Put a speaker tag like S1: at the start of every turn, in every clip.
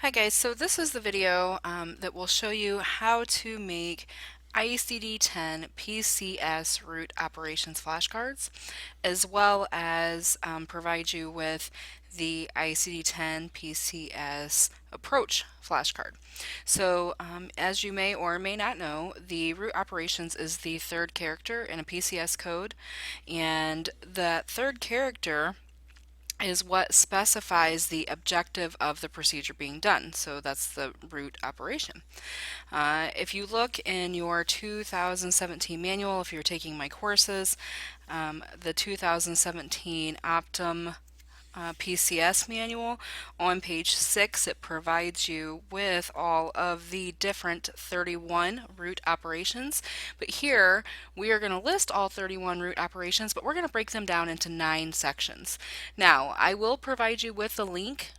S1: Hi guys, so this is the video that will show you how to make ICD-10-PCS root operations flashcards, as well as provide you with the ICD-10-PCS approach flashcard. So as you may or may not know, the root operations is the third character in a PCS code, and that third character is what specifies the objective of the procedure being done. So that's the root operation. If you look in your 2017 manual, if you're taking my courses, the 2017 Optum PCS manual, on page 6 it provides you with all of the different 31 root operations, but here we are going to list all 31 root operations, but we're going to break them down into 9 sections. Now I will provide you with a link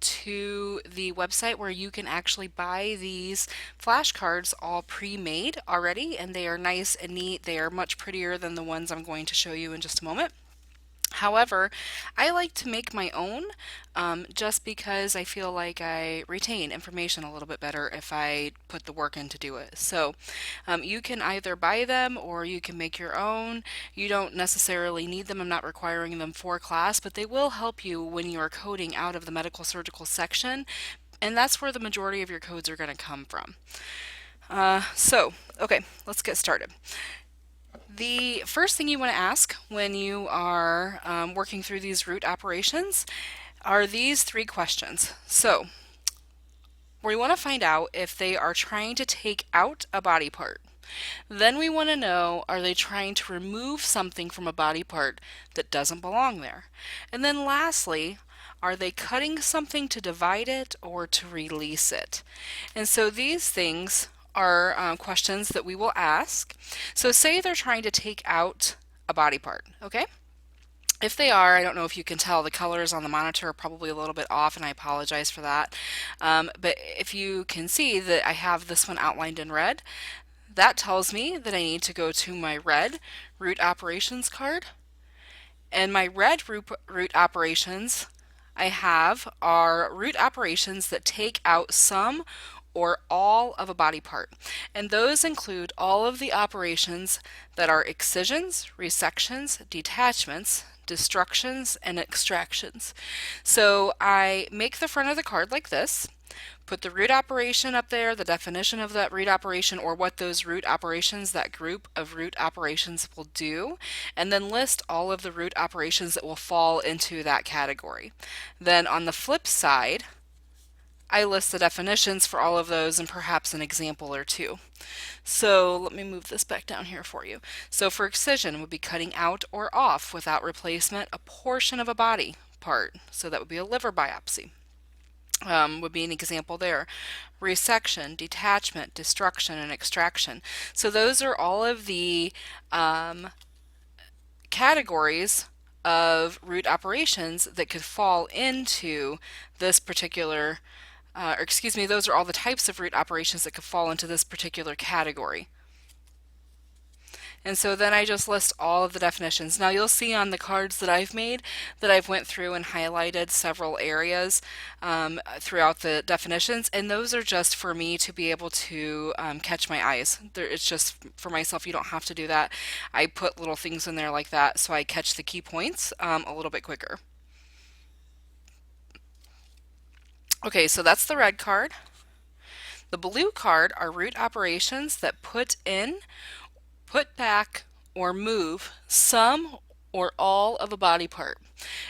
S1: to the website where you can actually buy these flashcards all pre-made already, and they are nice and neat. They are much prettier than the ones I'm going to show you in just a moment. However, I like to make my own just because I feel like I retain information a little bit better if I put the work in to do it. So you can either buy them or you can make your own. You don't necessarily need them. I'm not requiring them for class, but they will help you when you are coding out of the medical surgical section, and that's where the majority of your codes are going to come from. Okay, let's get started. The first thing you want to ask when you are working through these root operations are these 3 questions. So, we want to find out if they are trying to take out a body part. Then we want to know, are they trying to remove something from a body part that doesn't belong there? And then lastly, are they cutting something to divide it or to release it? And so these things are questions that we will ask. So say they're trying to take out a body part, okay? If they are, I don't know if you can tell, the colors on the monitor are probably a little bit off, and I apologize for that. But if you can see that I have this one outlined in red, that tells me that I need to go to my red root operations card. And my red root operations I have are root operations that take out some or all of a body part. And those include all of the operations that are excisions, resections, detachments, destructions, and extractions. So I make the front of the card like this, put the root operation up there, the definition of that root operation or what those root operations, that group of root operations will do, and then list all of the root operations that will fall into that category. Then on the flip side, I list the definitions for all of those and perhaps an example or two. So let me move this back down here for you. So for excision would be cutting out or off without replacement a portion of a body part. So that would be a liver biopsy. Would be an example there. Resection, detachment, destruction, and extraction. So those are all of the categories of root operations that could fall into this particular those are all the types of root operations that could fall into this particular category. And so then I just list all of the definitions. Now you'll see on the cards that I've made that I've went through and highlighted several areas throughout the definitions, and those are just for me to be able to catch my eyes. It's just for myself. You don't have to do that. I put little things in there like that so I catch the key points a little bit quicker. Okay, so that's the red card. The blue card are root operations that put in, put back, or move some or all of a body part.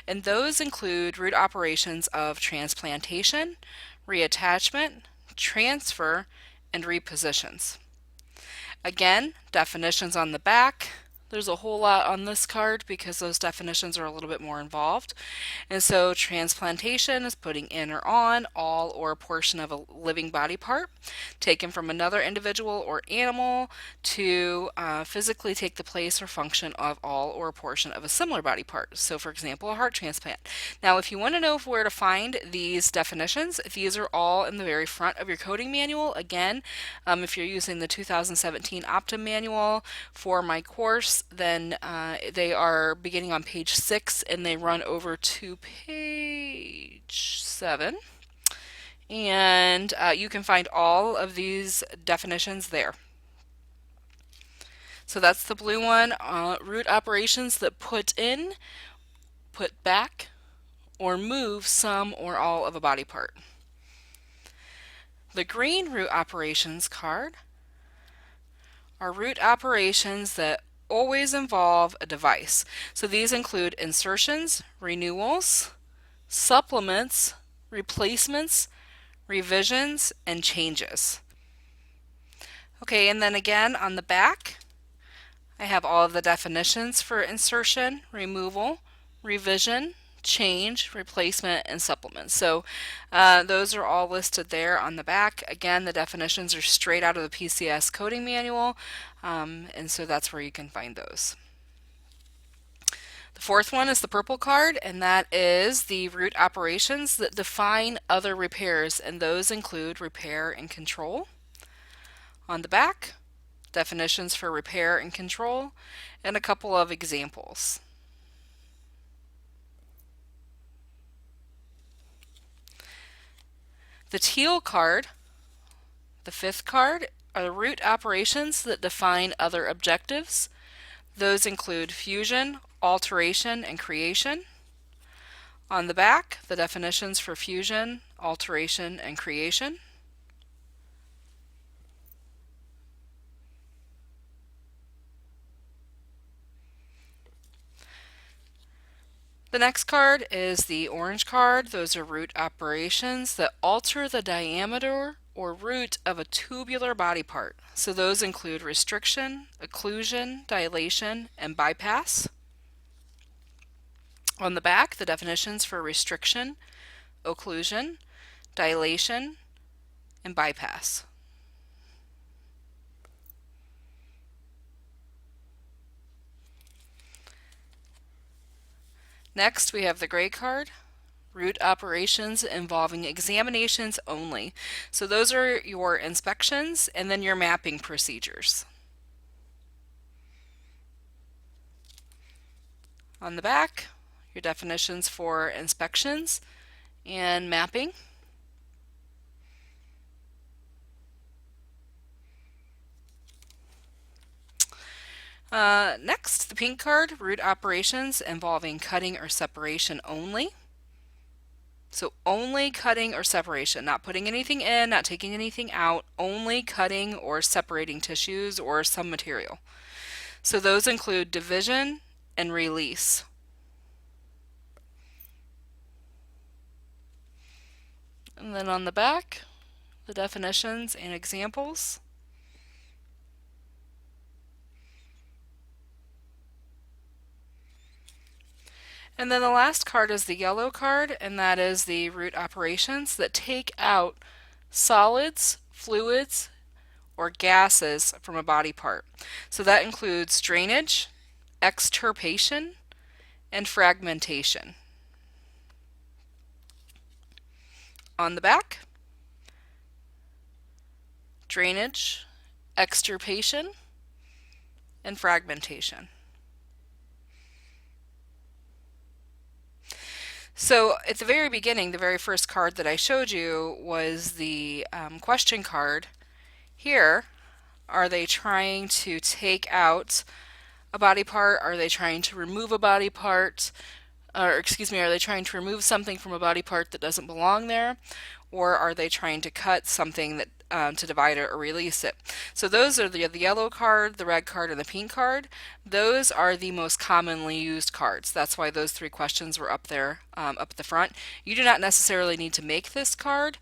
S1: And those include root operations of transplantation, reattachment, transfer, and repositions. Again, definitions on the back. There's a whole lot on this card because those definitions are a little bit more involved. And so transplantation is putting in or on all or a portion of a living body part taken from another individual or animal to physically take the place or function of all or a portion of a similar body part. So for example, a heart transplant. Now if you want to know where to find these definitions, these are all in the very front of your coding manual. Again, if you're using the 2017 Optum manual for my course, then they are beginning on page 6 and they run over to page 7. and you can find all of these definitions there. So that's the blue one, root operations that put in, put back, or move some or all of a body part. The green root operations card are root operations that always involve a device. So these include insertions, renewals, supplements, replacements, revisions, and changes. Okay, and then again on the back, I have all of the definitions for insertion, removal, revision, change, replacement, and supplement. So those are all listed there on the back. Again, the definitions are straight out of the PCS coding manual, and so that's where you can find those. The fourth one is the purple card, and that is the root operations that define other repairs, and those include repair and control. On the back, definitions for repair and control, and a couple of examples. The teal card, the fifth card, are the root operations that define other objectives. Those include fusion, alteration, and creation. On the back, the definitions for fusion, alteration, and creation. The next card is the orange card. Those are root operations that alter the diameter or root of a tubular body part. So those include restriction, occlusion, dilation, and bypass. On the back, the definitions for restriction, occlusion, dilation, and bypass. Next, we have the gray card, root operations involving examinations only. So those are your inspections and then your mapping procedures. On the back, your definitions for inspections and mapping. Next, the pink card, root operations involving cutting or separation only. So only cutting or separation, not putting anything in, not taking anything out, only cutting or separating tissues or some material. So those include division and release. And then on the back, the definitions and examples. And then the last card is the yellow card, and that is the root operations that take out solids, fluids, or gases from a body part. So that includes drainage, extirpation, and fragmentation. On the back, drainage, extirpation, and fragmentation. So at the very beginning, the very first card that I showed you was the question card. Here, are they trying to take out a body part? Are they trying to remove a body part? Or excuse me, are they trying to remove something from a body part that doesn't belong there? Or are they trying to cut something that to divide it or release it? So those are the yellow card, the red card, and the pink card. Those are the most commonly used cards. That's why those three questions were up there, up at the front. You do not necessarily need to make this card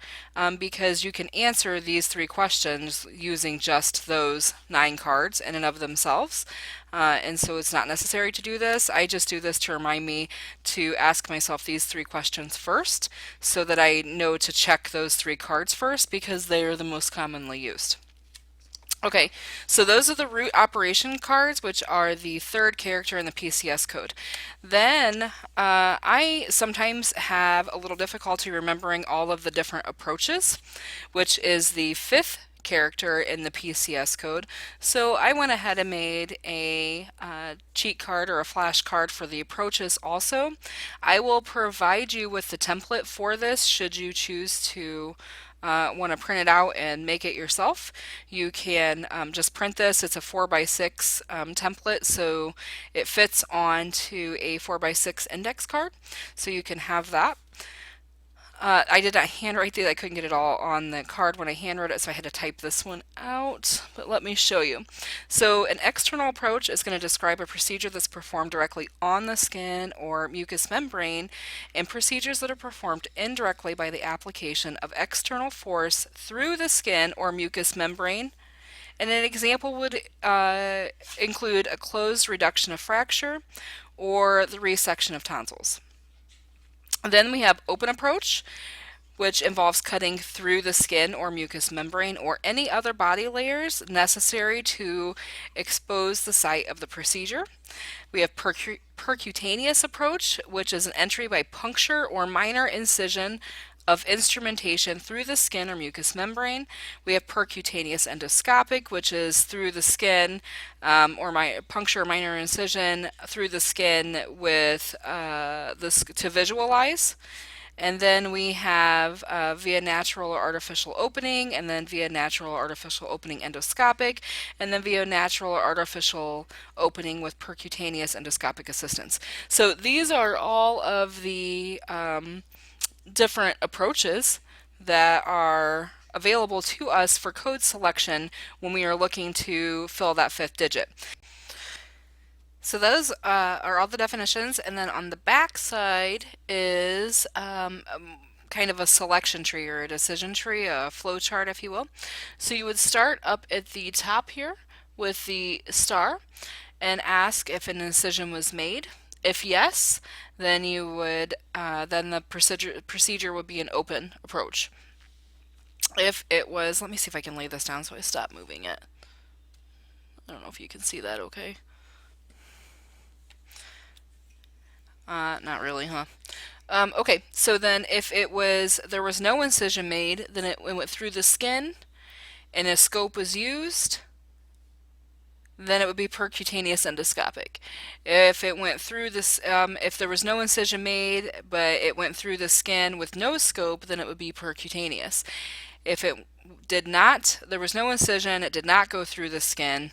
S1: because you can answer these three questions using just those 9 cards in and of themselves. And so it's not necessary to do this. I just do this to remind me to ask myself these 3 questions first so that I know to check those 3 cards first because they are the most commonly used. Okay, so those are the root operation cards, which are the 3rd character in the PCS code. Then I sometimes have a little difficulty remembering all of the different approaches, which is the 5th character in the PCS code. So I went ahead and made a cheat card or a flashcard for the approaches also. I will provide you with the template for this should you choose to want to print it out and make it yourself. You can just print this. It's a 4x6 template, so it fits onto a 4x6 index card, so you can have that. I did not handwrite these. I couldn't get it all on the card when I handwrote it, so I had to type this one out. But let me show you. So an external approach is going to describe a procedure that's performed directly on the skin or mucous membrane, and procedures that are performed indirectly by the application of external force through the skin or mucous membrane. And an example would include a closed reduction of fracture or the resection of tonsils. Then we have open approach, which involves cutting through the skin or mucous membrane or any other body layers necessary to expose the site of the procedure. We have percutaneous approach, which is an entry by puncture or minor incision of instrumentation through the skin or mucous membrane. We have percutaneous endoscopic, which is through the skin puncture or minor incision through the skin with this to visualize. And then we have via natural or artificial opening, and then via natural or artificial opening endoscopic, and then via natural or artificial opening with percutaneous endoscopic assistance. So these are all of the different approaches that are available to us for code selection when we are looking to fill that fifth digit. So those are all the definitions, and then on the back side is kind of a selection tree or a decision tree, a flow chart, if you will. So you would start up at the top here with the star and ask if an incision was made. If yes, then you would then the procedure would be an open approach. If it was, let me see if I can lay this down so I stop moving it. I don't know if you can see that okay. Not really, huh? Okay, so then if there was no incision made, then it went through the skin and a scope was used, then it would be percutaneous endoscopic. If it went through this, if there was no incision made, but it went through the skin with no scope, then it would be percutaneous. If it did not, there was no incision, it did not go through the skin,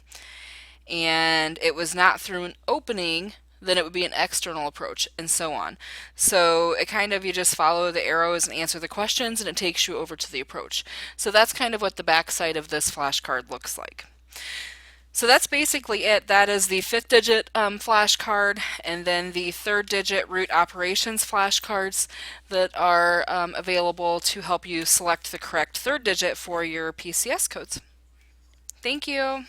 S1: and it was not through an opening, then it would be an external approach, and so on. So it kind of, you just follow the arrows and answer the questions, and it takes you over to the approach. So that's kind of what the back side of this flashcard looks like. So that's basically it. That is the fifth digit flashcard, and then the third digit root operations flashcards that are available to help you select the correct third digit for your PCS codes. Thank you.